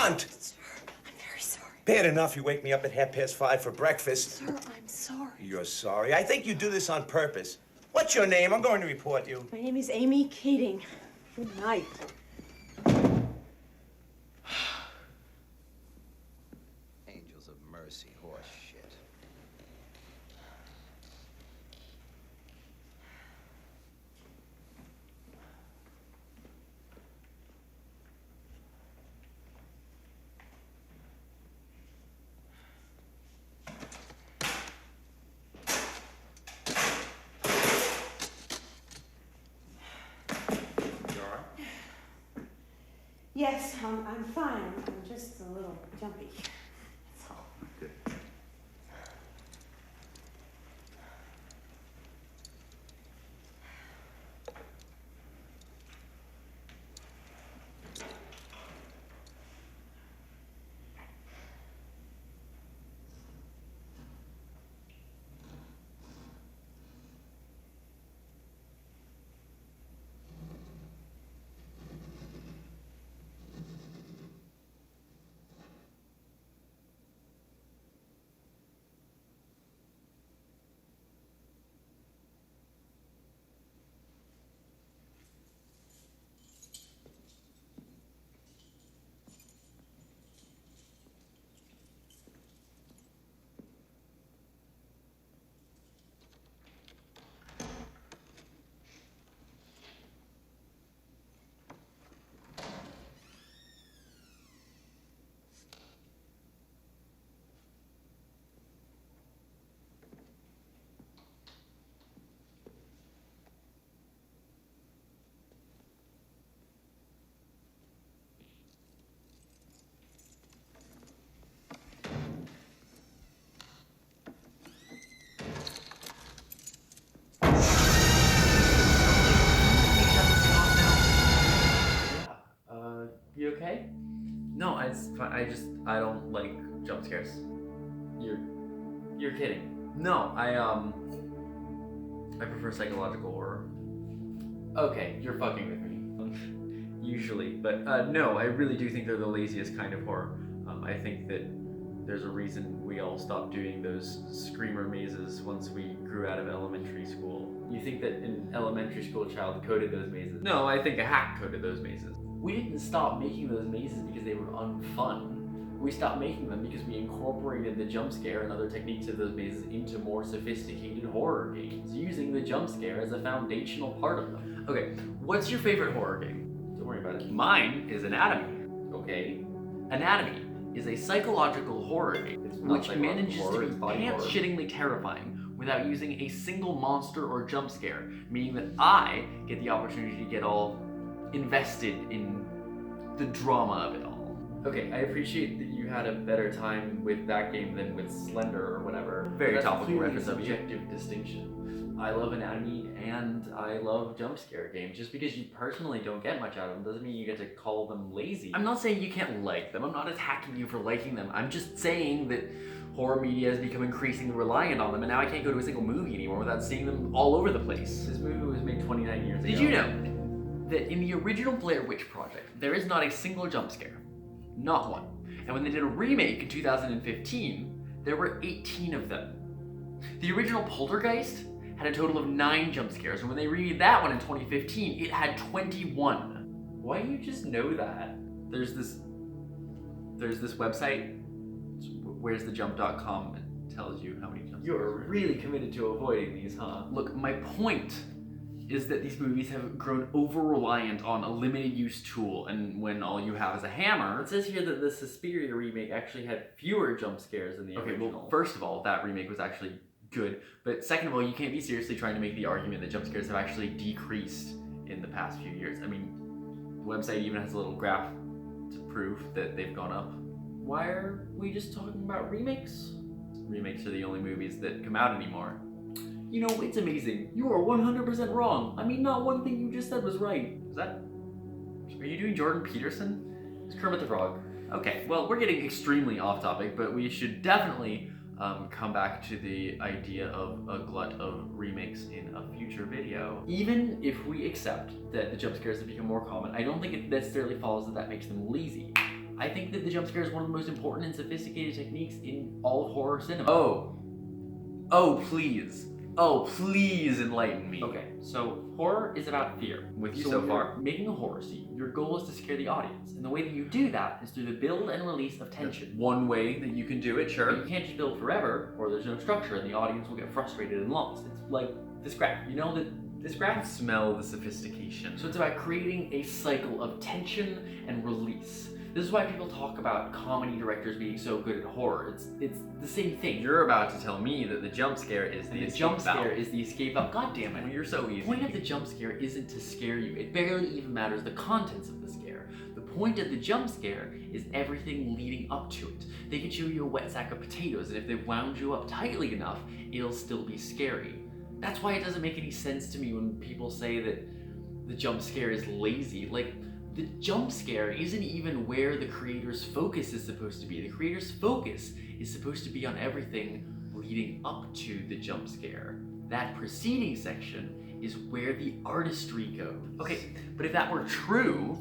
want? Sir, I'm very sorry. Bad enough you wake me up at 5:30 for breakfast. Sir, I'm sorry. You're sorry. I think you do this on purpose. What's your name? I'm going to report you. My name is Amy Keating. Good night. Angels of mercy, horse shit. Yes, I'm fine. I'm just a little jumpy. That's all. Good. You okay? No, it's fine. I don't like jump scares. You're kidding. No, I prefer psychological horror. Okay, you're fucking with me. Usually, but no, I really do think they're the laziest kind of horror. I think that there's a reason we all stopped doing those screamer mazes once we grew out of elementary school. You think that an elementary school child coded those mazes? No, I think a hack coded those mazes. We didn't stop making those mazes because they were unfun. We stopped making them because we incorporated the jump scare and other techniques of those mazes into more sophisticated horror games, using the jump scare as a foundational part of them. Okay, what's your favorite horror game? Don't worry about it. Mine is Anatomy, okay? Anatomy is a psychological horror game which manages to be pants-shittingly terrifying without using a single monster or jump scare, meaning that I get the opportunity to get all invested in the drama of it all. Okay, I appreciate that you had a better time with that game than with Slender or whatever. Very topical reference of subjective distinction. I love Anatomy and I love jump scare games. Just because you personally don't get much out of them doesn't mean you get to call them lazy. I'm not saying you can't like them. I'm not attacking you for liking them. I'm just saying that horror media has become increasingly reliant on them, and now I can't go to a single movie anymore without seeing them all over the place. This movie was made 29 years ago. Did you know that in the original Blair Witch Project, there is not a single jump scare? Not one. And when they did a remake in 2015, there were 18 of them. The original Poltergeist had a total of 9 jump scares, and when they remade that one in 2015, it had 21. Why do you just know that? There's this website, where'sthejump.com, it tells you how many jump scares. You're really committed to avoiding these, huh? Look, my point is that these movies have grown over-reliant on a limited-use tool, and when all you have is a hammer. It says here that the Suspiria remake actually had fewer jump scares than the original. Well, first of all, that remake was actually good, but second of all, you can't be seriously trying to make the argument that jump scares have actually decreased in the past few years. I mean, the website even has a little graph to prove that they've gone up. Why are we just talking about remakes? Remakes are the only movies that come out anymore. You know, it's amazing. You are 100% wrong. I mean, not one thing you just said was right. Are you doing Jordan Peterson? It's Kermit the Frog. Okay, well, we're getting extremely off topic, but we should definitely come back to the idea of a glut of remakes in a future video. Even if we accept that the jump scares have become more common, I don't think it necessarily follows that makes them lazy. I think that the jump scare is one of the most important and sophisticated techniques in all of horror cinema. Oh, please. Oh, please enlighten me. Okay, so horror is about fear. With you so far. Making a horror scene, your goal is to scare the audience. And the way that you do that is through the build and release of tension. That's one way that you can do it, sure. But you can't just build forever, or there's no structure and the audience will get frustrated and lost. It's like this graph. You know that this graph? Smell the sophistication. So it's about creating a cycle of tension and release. This is why people talk about comedy directors being so good at horror. It's the same thing. You're about to tell me that the jump scare is the escape valve. God damn it. Well, you're so easy. The point of the jump scare isn't to scare you. It barely even matters the contents of the scare. The point of the jump scare is everything leading up to it. They could show you a wet sack of potatoes, and if they wound you up tightly enough, it'll still be scary. That's why it doesn't make any sense to me when people say that the jump scare is lazy. Like, the jump scare isn't even where the creator's focus is supposed to be. The creator's focus is supposed to be on everything leading up to the jump scare. That preceding section is where the artistry goes. Okay, but if that were true,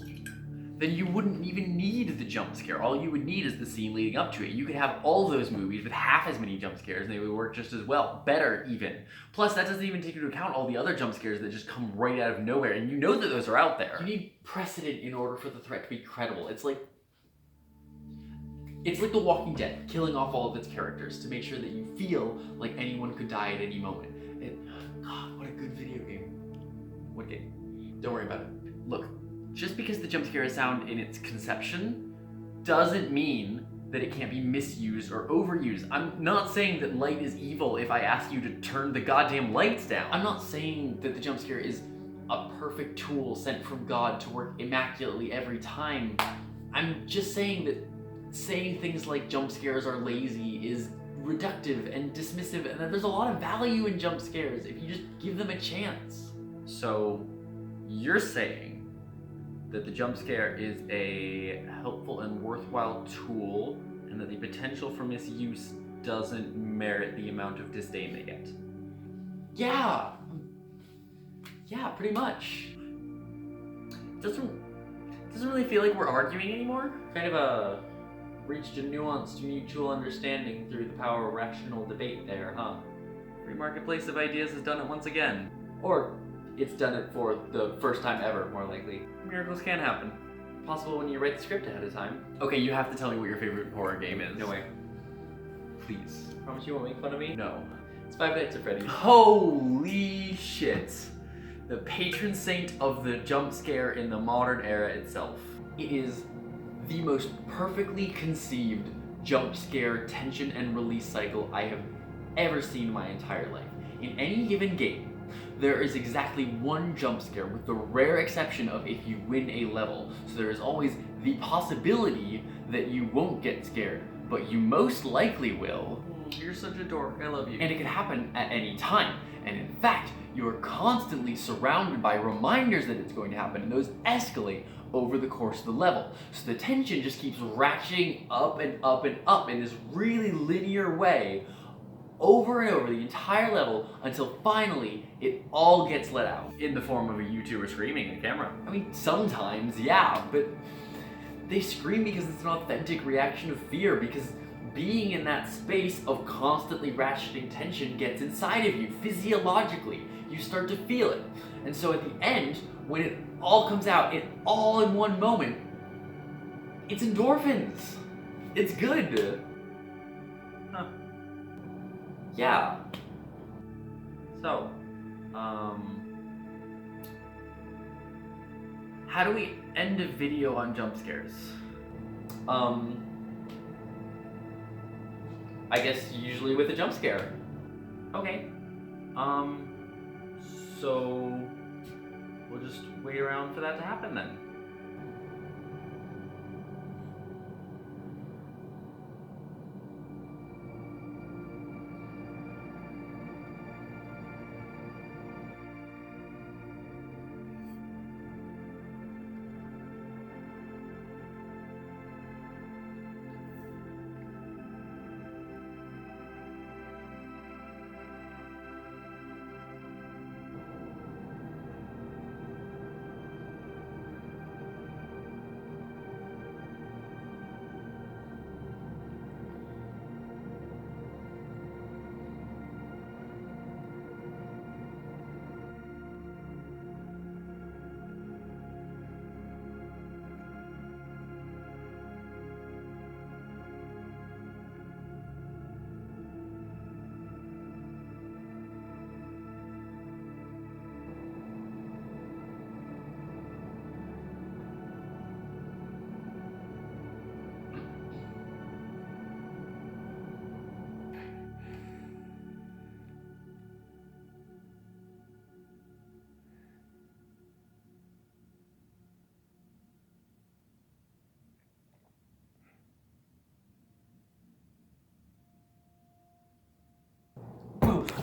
then you wouldn't even need the jump scare. All you would need is the scene leading up to it. You could have all those movies with half as many jump scares and they would work just as well. Better, even. Plus, that doesn't even take into account all the other jump scares that just come right out of nowhere, and you know that those are out there. You need precedent in order for the threat to be credible. It's like The Walking Dead, killing off all of its characters to make sure that you feel like anyone could die at any moment. God, what a good video game. What game? Don't worry about it. Look, just because the jump scare is sound in its conception doesn't mean that it can't be misused or overused. I'm not saying that light is evil if I ask you to turn the goddamn lights down. I'm not saying that the jump scare is a perfect tool sent from God to work immaculately every time. I'm just saying that saying things like jump scares are lazy is reductive and dismissive, and that there's a lot of value in jump scares if you just give them a chance. So, you're saying that the jump scare is a helpful and worthwhile tool, and that the potential for misuse doesn't merit the amount of disdain they get. Yeah, pretty much. Doesn't really feel like we're arguing anymore. Kind of reached a nuanced mutual understanding through the power of rational debate there, huh? Free marketplace of ideas has done it once again. Or it's done it for the first time ever, more likely. Miracles can happen. Possible when you write the script ahead of time. Okay, you have to tell me what your favorite horror game is. No way. Please. Promise you won't make fun of me? No. It's Five Nights at Freddy's. Holy shit. The patron saint of the jump scare in the modern era itself. It is the most perfectly conceived jump scare tension and release cycle I have ever seen in my entire life. In any given game, there is exactly one jump scare, with the rare exception of if you win a level. So there is always the possibility that you won't get scared, but you most likely will. You're such a dork, I love you. And it can happen at any time. And in fact, you are constantly surrounded by reminders that it's going to happen, and those escalate over the course of the level. So the tension just keeps ratcheting up and up and up in this really linear way, over and over the entire level, until finally it all gets let out. In the form of a YouTuber screaming at camera. I mean, sometimes, yeah, but they scream because it's an authentic reaction of fear, because being in that space of constantly ratcheting tension gets inside of you physiologically. You start to feel it. And so at the end, when it all comes out, all in one moment, it's endorphins. It's good. Huh. Yeah. So, how do we end a video on jump scares? I guess usually with a jump scare. Okay. So we'll just wait around for that to happen then.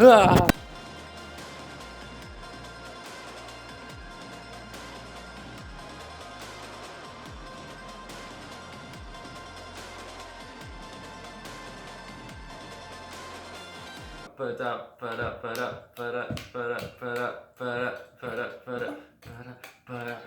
Ah! Ba-da, ba-da, ba-da, ba-da, ba-da, ba-da, ba-da, ba-da, ba-da, ba-da, ba-da.